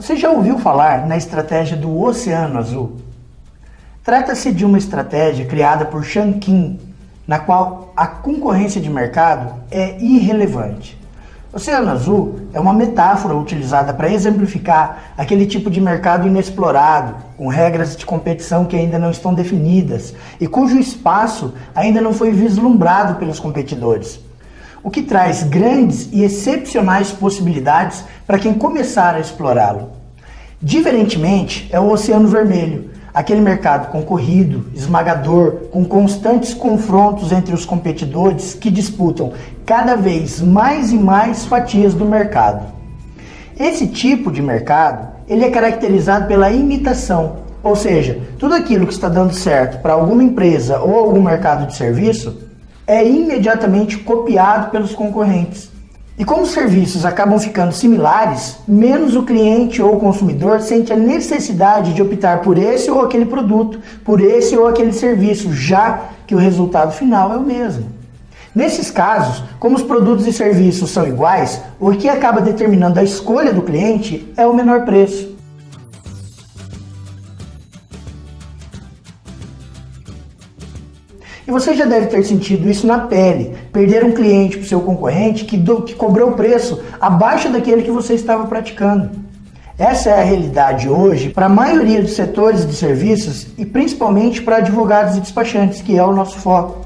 Você já ouviu falar na estratégia do Oceano Azul? Trata-se de uma estratégia criada por Changqing, na qual a concorrência de mercado é irrelevante. Oceano Azul é uma metáfora utilizada para exemplificar aquele tipo de mercado inexplorado, com regras de competição que ainda não estão definidas e cujo espaço ainda não foi vislumbrado pelos competidores, o que traz grandes e excepcionais possibilidades para quem começar a explorá-lo. Diferentemente, é o Oceano Vermelho, aquele mercado concorrido, esmagador, com constantes confrontos entre os competidores que disputam cada vez mais e mais fatias do mercado. Esse tipo de mercado, ele é caracterizado pela imitação, ou seja, tudo aquilo que está dando certo para alguma empresa ou algum mercado de serviço é imediatamente copiado pelos concorrentes. E como os serviços acabam ficando similares, menos o cliente ou o consumidor sente a necessidade de optar por esse ou aquele produto, por esse ou aquele serviço, já que o resultado final é o mesmo. Nesses casos, como os produtos e serviços são iguais, o que acaba determinando a escolha do cliente é o menor preço. E você já deve ter sentido isso na pele, perder um cliente para o seu concorrente que cobrou o preço abaixo daquele que você estava praticando. Essa é a realidade hoje para a maioria dos setores de serviços e principalmente para advogados e despachantes, que é o nosso foco.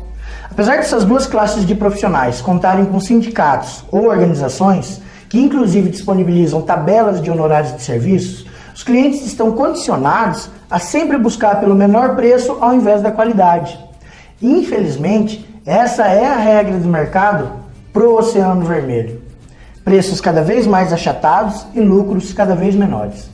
Apesar dessas duas classes de profissionais contarem com sindicatos ou organizações, que inclusive disponibilizam tabelas de honorários de serviços, os clientes estão condicionados a sempre buscar pelo menor preço ao invés da qualidade. Infelizmente, essa é a regra do mercado pro Oceano Vermelho. Preços cada vez mais achatados e lucros cada vez menores.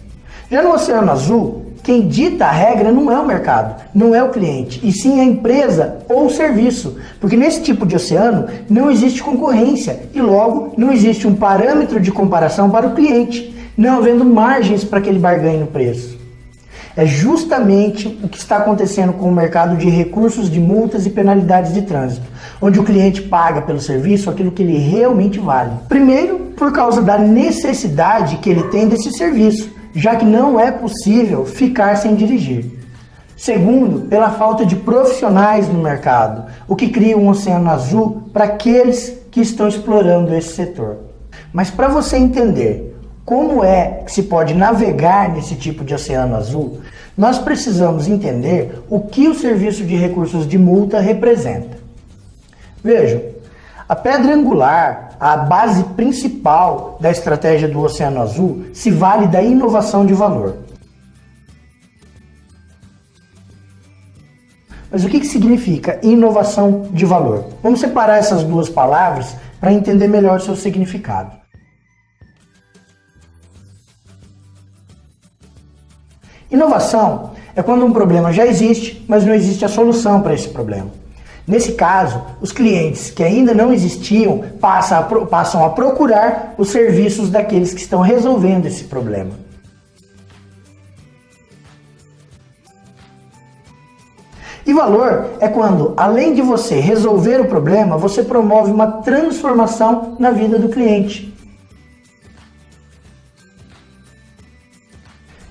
Já no Oceano Azul, quem dita a regra não é o mercado, não é o cliente, e sim a empresa ou o serviço, porque nesse tipo de oceano não existe concorrência e logo não existe um parâmetro de comparação para o cliente, não havendo margens para que ele barganhe no preço. É justamente o que está acontecendo com o mercado de recursos de multas e penalidades de trânsito, onde o cliente paga pelo serviço aquilo que ele realmente vale. Primeiro, por causa da necessidade que ele tem desse serviço, já que não é possível ficar sem dirigir. Segundo, pela falta de profissionais no mercado, o que cria um oceano azul para aqueles que estão explorando esse setor. Mas para você entender como é que se pode navegar nesse tipo de oceano azul, nós precisamos entender o que o serviço de recursos de multa representa. Vejam, a pedra angular, a base principal da estratégia do Oceano Azul, se vale da inovação de valor. Mas o que significa inovação de valor? Vamos separar essas duas palavras para entender melhor o seu significado. Inovação é quando um problema já existe, mas não existe a solução para esse problema. Nesse caso, os clientes que ainda não existiam passam a procurar os serviços daqueles que estão resolvendo esse problema. E valor é quando, além de você resolver o problema, você promove uma transformação na vida do cliente.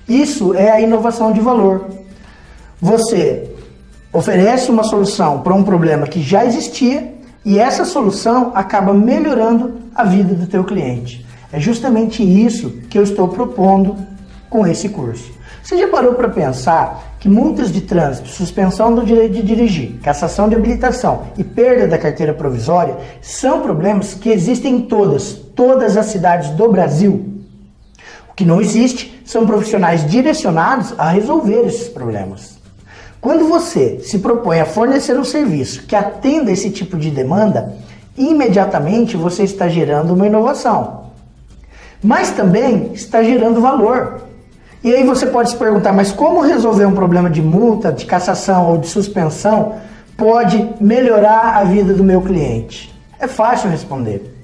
Isso é a inovação de valor. Você oferece uma solução para um problema que já existia e essa solução acaba melhorando a vida do teu cliente. É justamente isso que eu estou propondo com esse curso. Você já parou para pensar que multas de trânsito, suspensão do direito de dirigir, cassação de habilitação e perda da carteira provisória são problemas que existem em todas as cidades do Brasil? O que não existe são profissionais direcionados a resolver esses problemas. Quando você se propõe a fornecer um serviço que atenda esse tipo de demanda, imediatamente você está gerando uma inovação. Mas também está gerando valor. E aí você pode se perguntar, mas como resolver um problema de multa, de cassação ou de suspensão pode melhorar a vida do meu cliente? É fácil responder.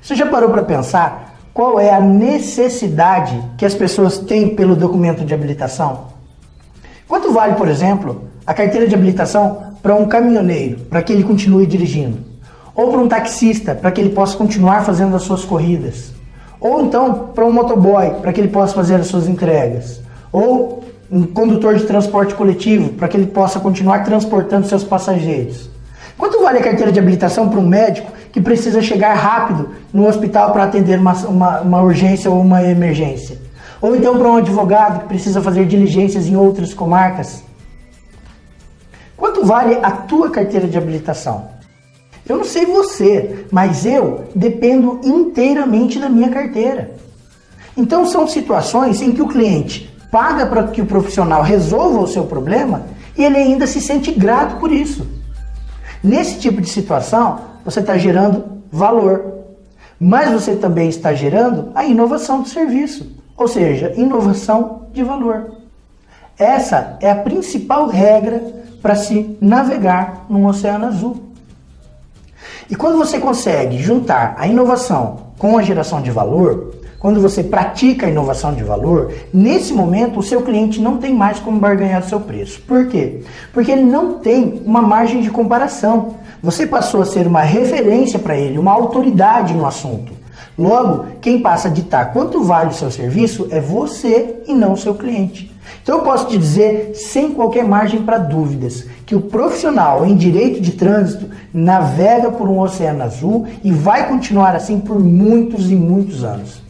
Você já parou para pensar qual é a necessidade que as pessoas têm pelo documento de habilitação? Quanto vale, por exemplo, a carteira de habilitação para um caminhoneiro, para que ele continue dirigindo? Ou para um taxista, para que ele possa continuar fazendo as suas corridas? Ou então para um motoboy, para que ele possa fazer as suas entregas. Ou um condutor de transporte coletivo, para que ele possa continuar transportando seus passageiros. Quanto vale a carteira de habilitação para um médico que precisa chegar rápido no hospital para atender uma urgência ou uma emergência? Ou então para um advogado que precisa fazer diligências em outras comarcas? Quanto vale a tua carteira de habilitação? Eu não sei você, mas eu dependo inteiramente da minha carteira. Então são situações em que o cliente paga para que o profissional resolva o seu problema e ele ainda se sente grato por isso. Nesse tipo de situação, você está gerando valor, mas você também está gerando a inovação do serviço, ou seja, inovação de valor. Essa é a principal regra para se navegar num oceano azul. E quando você consegue juntar a inovação com a geração de valor, quando você pratica a inovação de valor, nesse momento o seu cliente não tem mais como barganhar o seu preço. Por quê? Porque ele não tem uma margem de comparação. Você passou a ser uma referência para ele, uma autoridade no assunto. Logo, quem passa a ditar quanto vale o seu serviço é você e não o seu cliente. Então eu posso te dizer, sem qualquer margem para dúvidas, que o profissional em direito de trânsito navega por um oceano azul e vai continuar assim por muitos e muitos anos.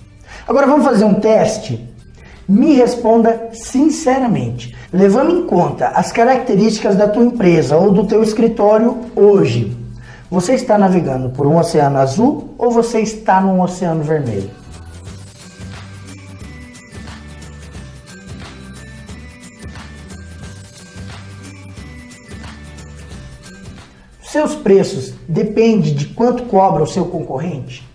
Agora vamos fazer um teste? Me responda sinceramente, levando em conta as características da tua empresa ou do teu escritório hoje. Você está navegando por um oceano azul ou você está num oceano vermelho? Seus preços dependem de quanto cobra o seu concorrente?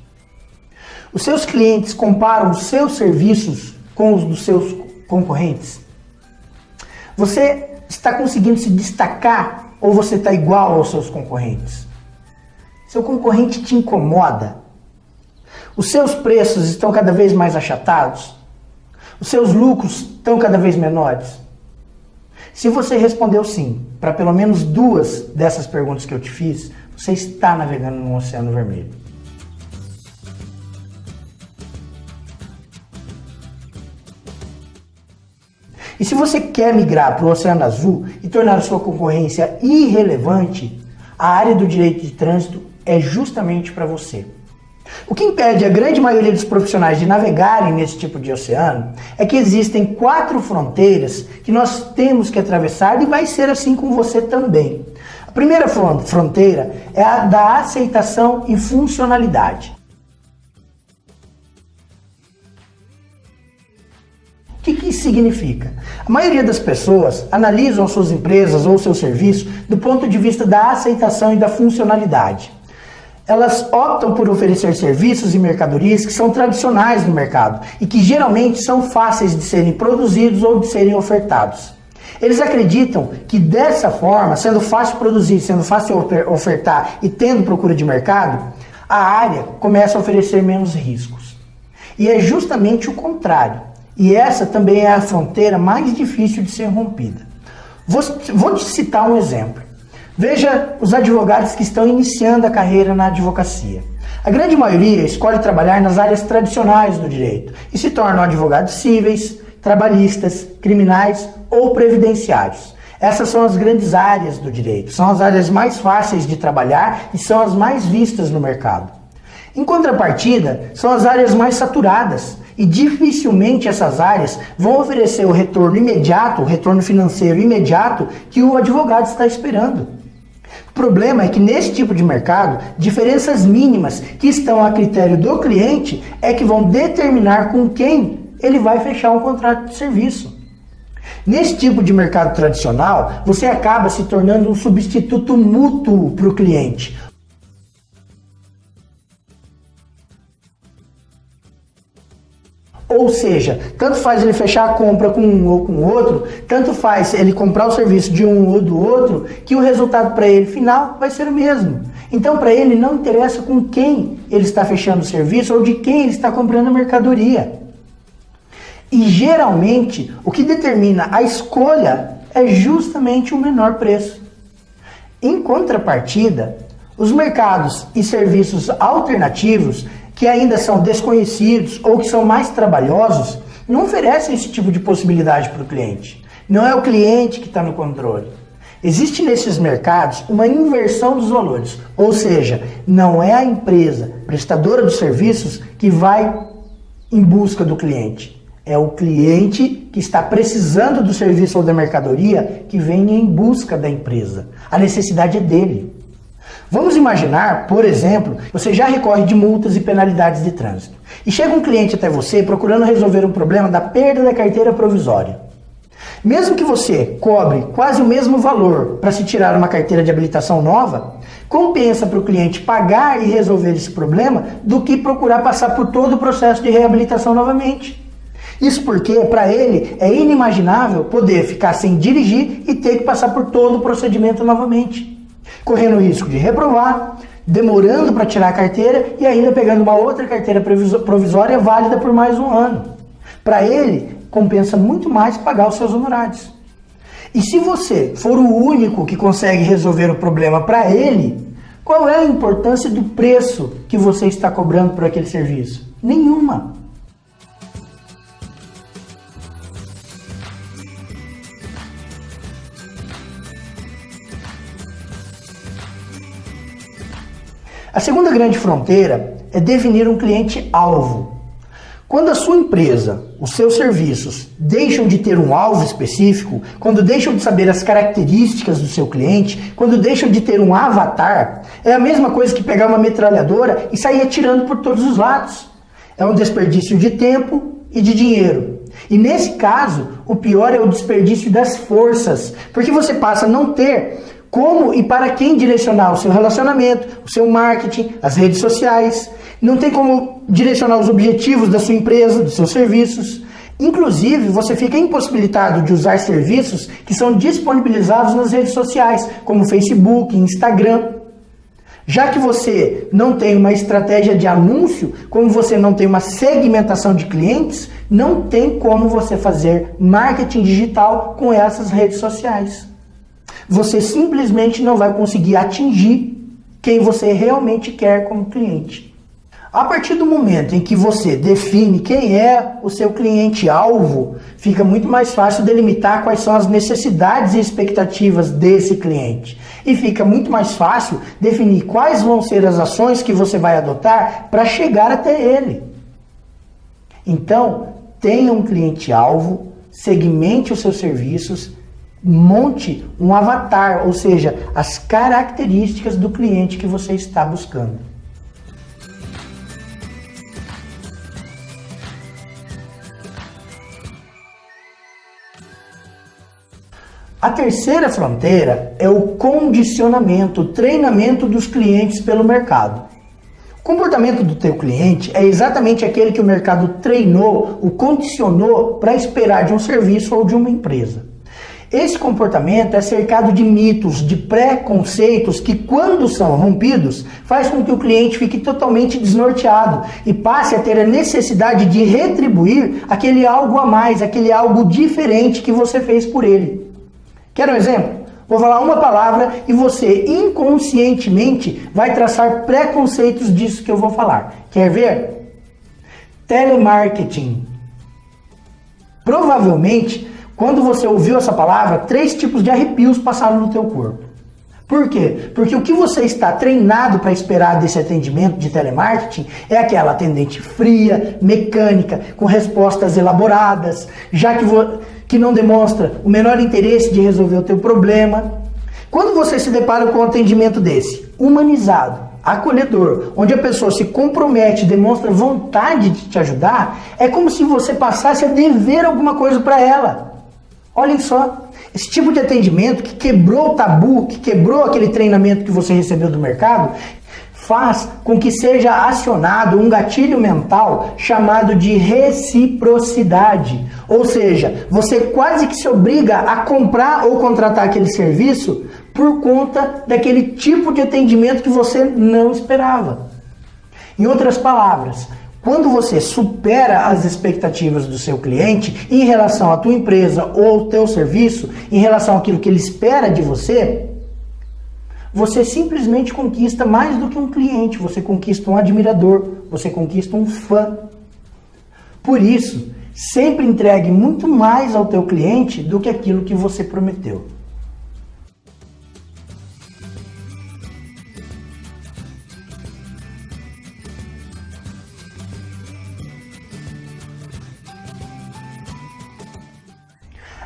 Os seus clientes comparam os seus serviços com os dos seus concorrentes? Você está conseguindo se destacar ou você está igual aos seus concorrentes? Seu concorrente te incomoda? Os seus preços estão cada vez mais achatados? Os seus lucros estão cada vez menores? Se você respondeu sim, para pelo menos duas dessas perguntas que eu te fiz, você está navegando num oceano vermelho. E se você quer migrar para o oceano azul e tornar a sua concorrência irrelevante, a área do direito de trânsito é justamente para você. O que impede a grande maioria dos profissionais de navegarem nesse tipo de oceano é que existem 4 fronteiras que nós temos que atravessar e vai ser assim com você também. A primeira fronteira é a da aceitação e funcionalidade. O que isso significa? A maioria das pessoas analisam suas empresas ou seu serviço do ponto de vista da aceitação e da funcionalidade. Elas optam por oferecer serviços e mercadorias que são tradicionais no mercado e que geralmente são fáceis de serem produzidos ou de serem ofertados. Eles acreditam que dessa forma, sendo fácil produzir, sendo fácil ofertar e tendo procura de mercado, a área começa a oferecer menos riscos. E é justamente o contrário. E essa também é a fronteira mais difícil de ser rompida. Vou te citar um exemplo. Veja os advogados que estão iniciando a carreira na advocacia. A grande maioria escolhe trabalhar nas áreas tradicionais do direito e se tornam advogados cíveis, trabalhistas, criminais ou previdenciários. Essas são as grandes áreas do direito, são as áreas mais fáceis de trabalhar e são as mais vistas no mercado. Em contrapartida, são as áreas mais saturadas e dificilmente essas áreas vão oferecer o retorno imediato, o retorno financeiro imediato que o advogado está esperando. O problema é que nesse tipo de mercado, diferenças mínimas que estão a critério do cliente é que vão determinar com quem ele vai fechar um contrato de serviço. Nesse tipo de mercado tradicional, você acaba se tornando um substituto mútuo para o cliente. Ou seja, tanto faz ele fechar a compra com um ou com o outro, tanto faz ele comprar o serviço de um ou do outro, que o resultado para ele final vai ser o mesmo. Então para ele não interessa com quem ele está fechando o serviço ou de quem ele está comprando a mercadoria. E geralmente o que determina a escolha é justamente o menor preço. Em contrapartida, os mercados e serviços alternativos que ainda são desconhecidos ou que são mais trabalhosos, não oferecem esse tipo de possibilidade para o cliente. Não é o cliente que está no controle. Existe nesses mercados uma inversão dos valores, ou seja, não é a empresa prestadora de serviços que vai em busca do cliente. É o cliente que está precisando do serviço ou da mercadoria que vem em busca da empresa. A necessidade é dele. Vamos imaginar, por exemplo, você já recorre de multas e penalidades de trânsito. E chega um cliente até você procurando resolver um problema da perda da carteira provisória. Mesmo que você cobre quase o mesmo valor para se tirar uma carteira de habilitação nova, compensa para o cliente pagar e resolver esse problema do que procurar passar por todo o processo de reabilitação novamente. Isso porque, para ele, é inimaginável poder ficar sem dirigir e ter que passar por todo o procedimento novamente, correndo o risco de reprovar, demorando para tirar a carteira e ainda pegando uma outra carteira provisória válida por mais um ano. Para ele, compensa muito mais pagar os seus honorários. E se você for o único que consegue resolver o problema para ele, qual é a importância do preço que você está cobrando por aquele serviço? Nenhuma. A segunda grande fronteira é definir um cliente-alvo. Quando a sua empresa, os seus serviços, deixam de ter um alvo específico, quando deixam de saber as características do seu cliente, quando deixam de ter um avatar, é a mesma coisa que pegar uma metralhadora e sair atirando por todos os lados. É um desperdício de tempo e de dinheiro. E nesse caso, o pior é o desperdício das forças, porque você passa a não ter como e para quem direcionar o seu relacionamento, o seu marketing, as redes sociais. Não tem como direcionar os objetivos da sua empresa, dos seus serviços. Inclusive, você fica impossibilitado de usar serviços que são disponibilizados nas redes sociais, como Facebook, Instagram. Já que você não tem uma estratégia de anúncio, como você não tem uma segmentação de clientes, não tem como você fazer marketing digital com essas redes sociais. Você simplesmente não vai conseguir atingir quem você realmente quer como cliente. A partir do momento em que você define quem é o seu cliente-alvo, fica muito mais fácil delimitar quais são as necessidades e expectativas desse cliente. E fica muito mais fácil definir quais vão ser as ações que você vai adotar para chegar até ele. Então, tenha um cliente-alvo, segmente os seus serviços, monte um avatar, ou seja, as características do cliente que você está buscando. A terceira fronteira é o condicionamento, o treinamento dos clientes pelo mercado. O comportamento do teu cliente é exatamente aquele que o mercado treinou, o condicionou para esperar de um serviço ou de uma empresa. Esse comportamento é cercado de mitos, de preconceitos que, quando são rompidos, faz com que o cliente fique totalmente desnorteado e passe a ter a necessidade de retribuir aquele algo a mais, aquele algo diferente que você fez por ele. Quer um exemplo? Vou falar uma palavra e você inconscientemente vai traçar preconceitos disso que eu vou falar. Quer ver? Telemarketing. Provavelmente, quando você ouviu essa palavra, 3 tipos de arrepios passaram no teu corpo. Por quê? Porque o que você está treinado para esperar desse atendimento de telemarketing é aquela atendente fria, mecânica, com respostas elaboradas, já que não demonstra o menor interesse de resolver o teu problema. Quando você se depara com um atendimento desse, humanizado, acolhedor, onde a pessoa se compromete, demonstra vontade de te ajudar, é como se você passasse a dever alguma coisa para ela. Olhem só, esse tipo de atendimento que quebrou o tabu, que quebrou aquele treinamento que você recebeu do mercado, faz com que seja acionado um gatilho mental chamado de reciprocidade. Ou seja, você quase que se obriga a comprar ou contratar aquele serviço por conta daquele tipo de atendimento que você não esperava. Em outras palavras, quando você supera as expectativas do seu cliente em relação à tua empresa ou ao teu serviço, em relação àquilo que ele espera de você, você simplesmente conquista mais do que um cliente, você conquista um admirador, você conquista um fã. Por isso, sempre entregue muito mais ao teu cliente do que aquilo que você prometeu.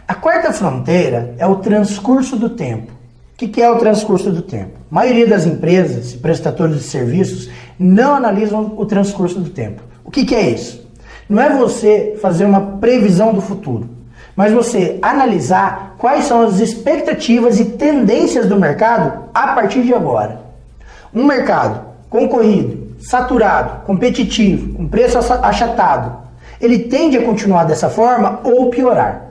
A quarta fronteira é o transcurso do tempo. O que é o transcurso do tempo? A maioria das empresas e prestadores de serviços não analisam o transcurso do tempo. O que é isso? Não é você fazer uma previsão do futuro, mas você analisar quais são as expectativas e tendências do mercado a partir de agora. Um mercado concorrido, saturado, competitivo, com preço achatado, ele tende a continuar dessa forma ou piorar.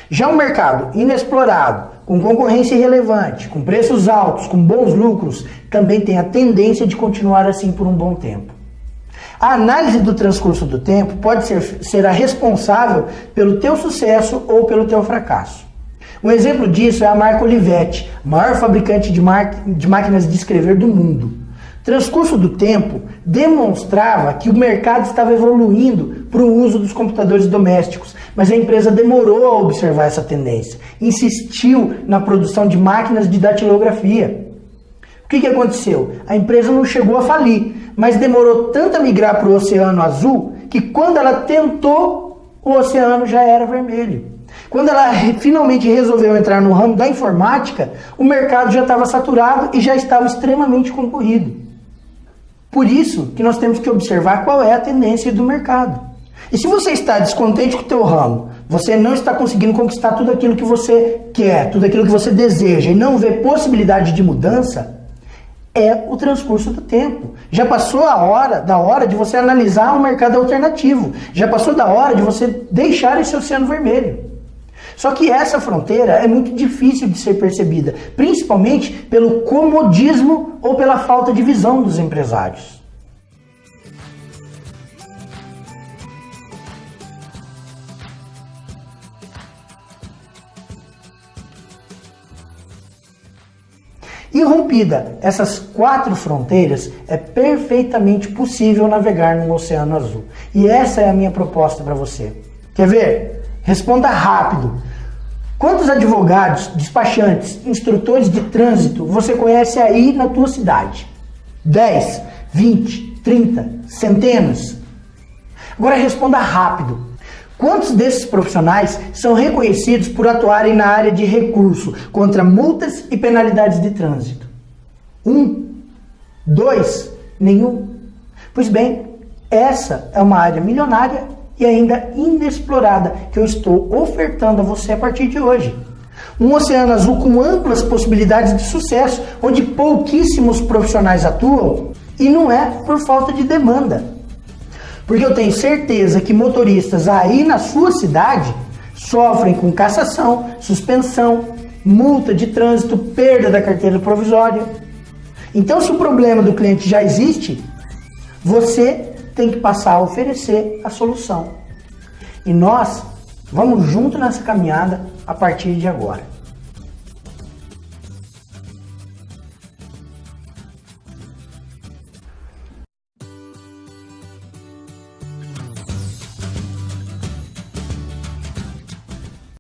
Já um mercado inexplorado, com concorrência irrelevante, com preços altos, com bons lucros, também tem a tendência de continuar assim por um bom tempo. A análise do transcurso do tempo pode ser a responsável pelo teu sucesso ou pelo teu fracasso. Um exemplo disso é a marca Olivetti, maior fabricante de máquinas de escrever do mundo. O transcurso do tempo demonstrava que o mercado estava evoluindo para o uso dos computadores domésticos, mas a empresa demorou a observar essa tendência, insistiu na produção de máquinas de datilografia. O que aconteceu? A empresa não chegou a falir, mas demorou tanto a migrar para o oceano azul que quando ela tentou, o oceano já era vermelho. Quando ela finalmente resolveu entrar no ramo da informática, o mercado já estava saturado e já estava extremamente concorrido. Por isso que nós temos que observar qual é a tendência do mercado. E se você está descontente com o teu ramo, você não está conseguindo conquistar tudo aquilo que você quer, tudo aquilo que você deseja e não vê possibilidade de mudança, é o transcurso do tempo. Já passou da hora de você analisar um mercado alternativo. Já passou da hora de você deixar esse oceano vermelho. Só que essa fronteira é muito difícil de ser percebida, principalmente pelo comodismo ou pela falta de visão dos empresários. E rompida essas 4 fronteiras, é perfeitamente possível navegar no Oceano Azul. E essa é a minha proposta para você. Quer ver? Responda rápido. Quantos advogados, despachantes, instrutores de trânsito você conhece aí na tua cidade? 10, 20, 30, centenas? Agora responda rápido. Quantos desses profissionais são reconhecidos por atuarem na área de recurso contra multas e penalidades de trânsito? 1, 2, nenhum. Pois bem, essa é uma área milionária e ainda inexplorada que eu estou ofertando a você a partir de hoje. Um oceano azul com amplas possibilidades de sucesso, onde pouquíssimos profissionais atuam e não é por falta de demanda. Porque eu tenho certeza que motoristas aí na sua cidade sofrem com cassação, suspensão, multa de trânsito, perda da carteira provisória. Então, se o problema do cliente já existe, você tem que passar a oferecer a solução. E nós vamos junto nessa caminhada a partir de agora.